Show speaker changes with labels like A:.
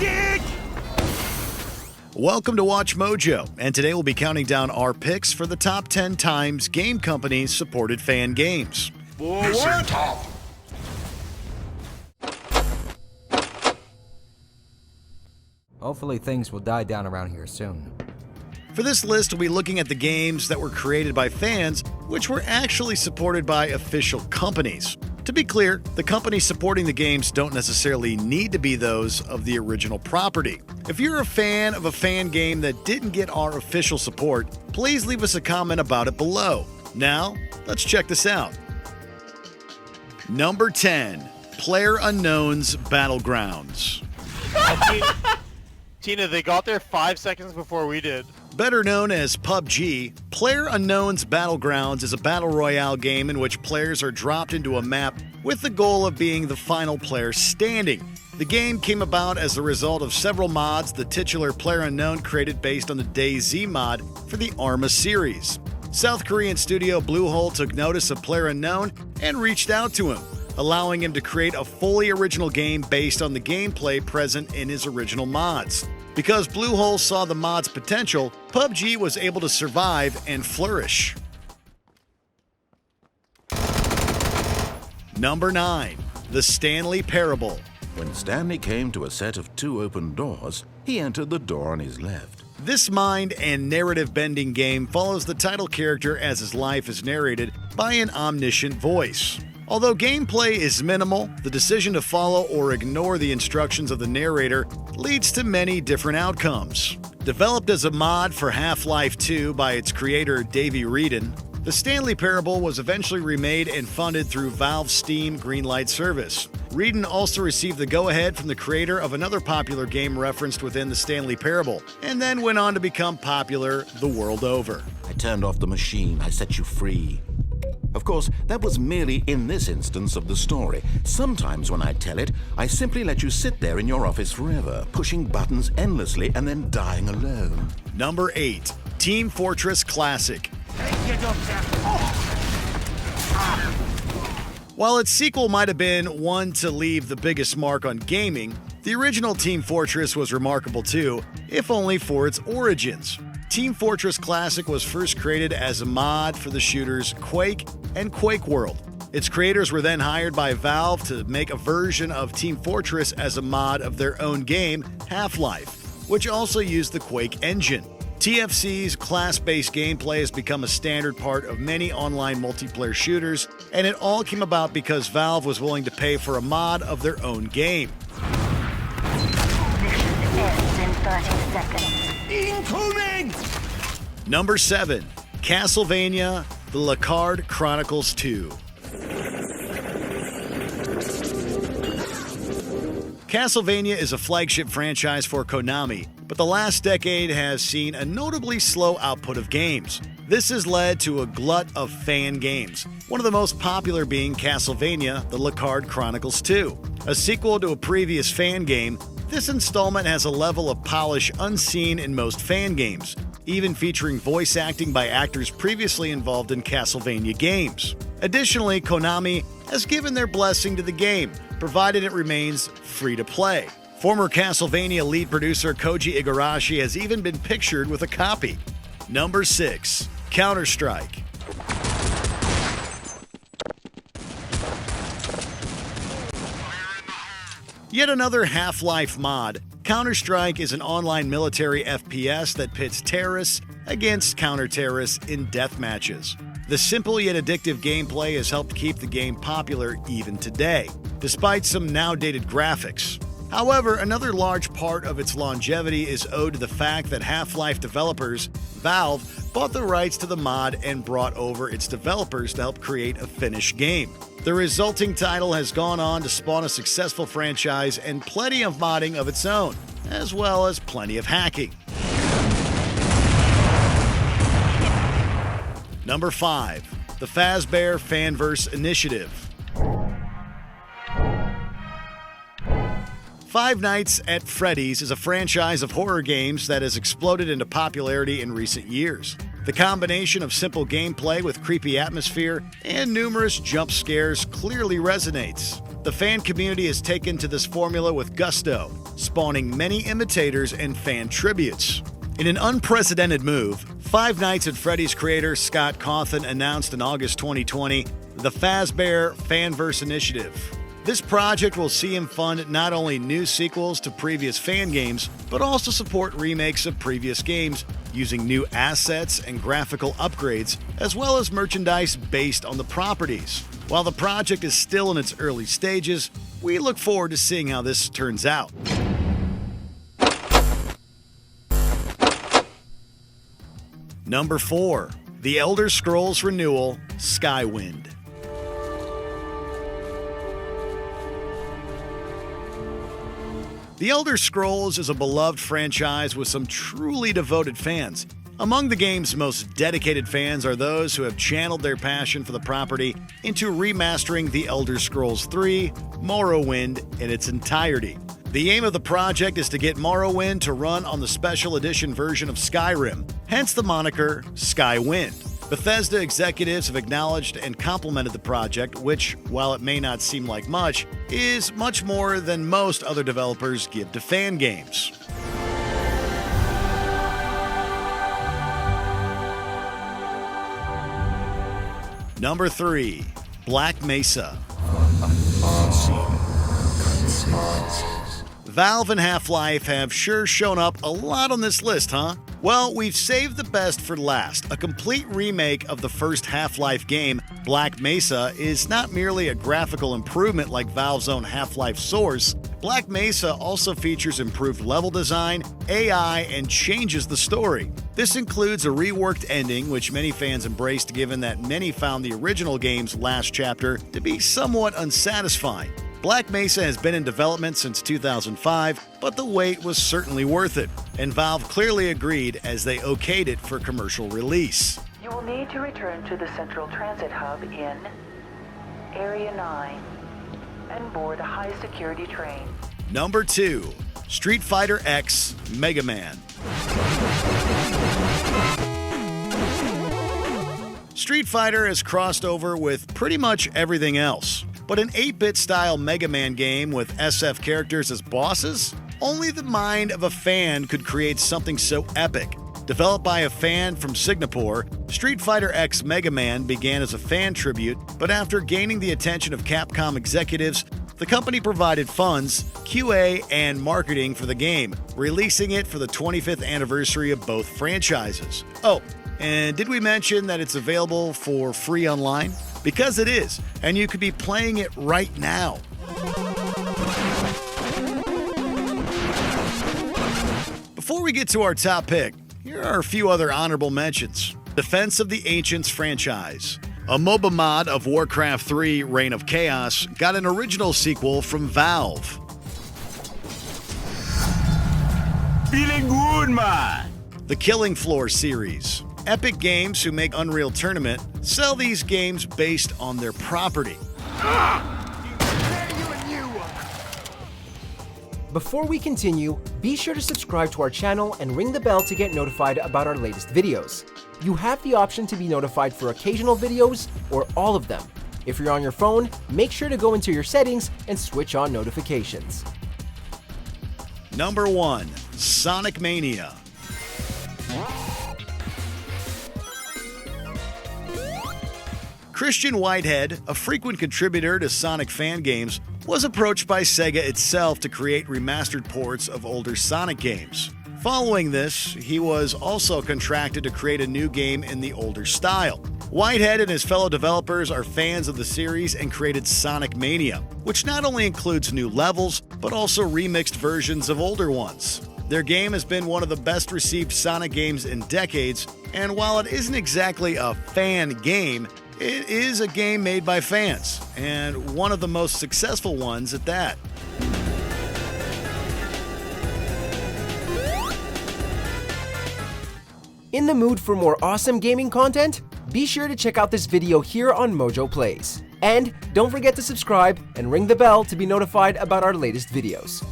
A: Medic! Welcome to Watch Mojo, and today we'll be counting down our picks for the top 10 times game companies supported fan games.
B: Mission top.
C: Hopefully things will die down around here soon.
A: For this list, we'll be looking at the games that were created by fans, which were actually supported by official companies. To be clear, the companies supporting the games don't necessarily need to be those of the original property. If you're a fan of a fan game that didn't get our official support, please leave us a comment about it below. Now, let's check this out. Number 10, PlayerUnknown's Battlegrounds.
D: Tina, they got there 5 seconds before we did.
A: Better known as PUBG, PlayerUnknown's Battlegrounds is a battle royale game in which players are dropped into a map with the goal of being the final player standing. The game came about as a result of several mods the titular PlayerUnknown created based on the DayZ mod for the Arma series. South Korean studio Bluehole took notice of PlayerUnknown and reached out to him, allowing him to create a fully original game based on the gameplay present in his original mods. Because Bluehole saw the mod's potential, PUBG was able to survive and flourish. Number 9, The Stanley Parable.
B: When Stanley came to a set of 2 open doors, he entered the door on his left.
A: This mind and narrative-bending game follows the title character as his life is narrated by an omniscient voice. Although gameplay is minimal, the decision to follow or ignore the instructions of the narrator leads to many different outcomes. Developed as a mod for Half-Life 2 by its creator Davey Wreden, The Stanley Parable was eventually remade and funded through Valve's Steam Greenlight service. Wreden also received the go-ahead from the creator of another popular game referenced within The Stanley Parable, and then went on to become popular the world over.
B: I turned off the machine. I set you free. Of course, that was merely in this instance of the story. Sometimes when I tell it, I simply let you sit there in your office forever, pushing buttons endlessly and then dying alone.
A: Number 8, Team Fortress Classic. While its sequel might have been one to leave the biggest mark on gaming, the original Team Fortress was remarkable too, if only for its origins. Team Fortress Classic was first created as a mod for the shooters Quake and Quake World. Its creators were then hired by Valve to make a version of Team Fortress as a mod of their own game, Half-Life, which also used the Quake engine. TFC's class-based gameplay has become a standard part of many online multiplayer shooters, and it all came about because Valve was willing to pay for a mod of their own game.
E: Mission ends in 30 seconds.
A: Incoming! Number 7, Castlevania, the Lecarde Chronicles 2. Castlevania is a flagship franchise for Konami, but the last decade has seen a notably slow output of games. This has led to a glut of fan games, one of the most popular being Castlevania, the Lecarde Chronicles 2. A sequel to a previous fan game, this installment has a level of polish unseen in most fan games, even featuring voice acting by actors previously involved in Castlevania games. Additionally, Konami has given their blessing to the game, provided it remains free to play. Former Castlevania lead producer Koji Igarashi has even been pictured with a copy. Number 6, Counter-Strike. Yet another Half-Life mod, Counter-Strike is an online military FPS that pits terrorists against counter-terrorists in death matches. The simple yet addictive gameplay has helped keep the game popular even today, despite some now dated graphics. However, another large part of its longevity is owed to the fact that Half-Life developers, Valve, bought the rights to the mod and brought over its developers to help create a finished game. The resulting title has gone on to spawn a successful franchise and plenty of modding of its own, as well as plenty of hacking. Number 5, the Fazbear Fanverse Initiative. Five Nights at Freddy's is a franchise of horror games that has exploded into popularity in recent years. The combination of simple gameplay with creepy atmosphere and numerous jump scares clearly resonates. The fan community has taken to this formula with gusto, spawning many imitators and fan tributes. In an unprecedented move, Five Nights at Freddy's creator Scott Cawthon announced in August 2020 the Fazbear Fanverse Initiative. This project will see him fund not only new sequels to previous fan games, but also support remakes of previous games using new assets and graphical upgrades, as well as merchandise based on the properties. While the project is still in its early stages, we look forward to seeing how this turns out. Number 4. The Elder Scrolls Renewal, Skywind. The Elder Scrolls is a beloved franchise with some truly devoted fans. Among the game's most dedicated fans are those who have channeled their passion for the property into remastering The Elder Scrolls III: Morrowind in its entirety. The aim of the project is to get Morrowind to run on the special edition version of Skyrim, hence the moniker Skywind. Bethesda executives have acknowledged and complimented the project, which, while it may not seem like much, is much more than most other developers give to fan games. Number 3. Black Mesa. Valve and Half-Life have sure shown up a lot on this list, huh? Well, we've saved the best for last. A complete remake of the first Half-Life game, Black Mesa, is not merely a graphical improvement like Valve's own Half-Life Source. Black Mesa also features improved level design, AI, and changes the story. This includes a reworked ending, which many fans embraced given that many found the original game's last chapter to be somewhat unsatisfying. Black Mesa has been in development since 2005, but the wait was certainly worth it, and Valve clearly agreed as they okayed it for commercial release.
F: You will need to return to the Central Transit Hub in Area 9 and board a high-security train.
A: Number 2. Street Fighter X Mega Man. Street Fighter has crossed over with pretty much everything else. But an 8-bit style Mega Man game with SF characters as bosses? Only the mind of a fan could create something so epic. Developed by a fan from Singapore, Street Fighter X Mega Man began as a fan tribute, but after gaining the attention of Capcom executives, the company provided funds, QA, and marketing for the game, releasing it for the 25th anniversary of both franchises. Oh, and did we mention that it's available for free online? Because it is, and you could be playing it right now. Before we get to our top pick, here are a few other honorable mentions. Defense of the Ancients franchise. A MOBA mod of Warcraft 3 Reign of Chaos got an original sequel from Valve.
G: Feeling good, man!
A: The Killing Floor series. Epic Games, who make Unreal Tournament, sell these games based on their property.
C: Before we continue, be sure to subscribe to our channel and ring the bell to get notified about our latest videos. You have the option to be notified for occasional videos or all of them. If you're on your phone, make sure to go into your settings and switch on notifications.
A: Number 1. Sonic Mania. Christian Whitehead, a frequent contributor to Sonic fan games, was approached by Sega itself to create remastered ports of older Sonic games. Following this, he was also contracted to create a new game in the older style. Whitehead and his fellow developers are fans of the series and created Sonic Mania, which not only includes new levels, but also remixed versions of older ones. Their game has been one of the best received Sonic games in decades, and while it isn't exactly a fan game, it is a game made by fans, and one of the most successful ones at that.
C: In the mood for more awesome gaming content? Be sure to check out this video here on Mojo Plays. And don't forget to subscribe and ring the bell to be notified about our latest videos.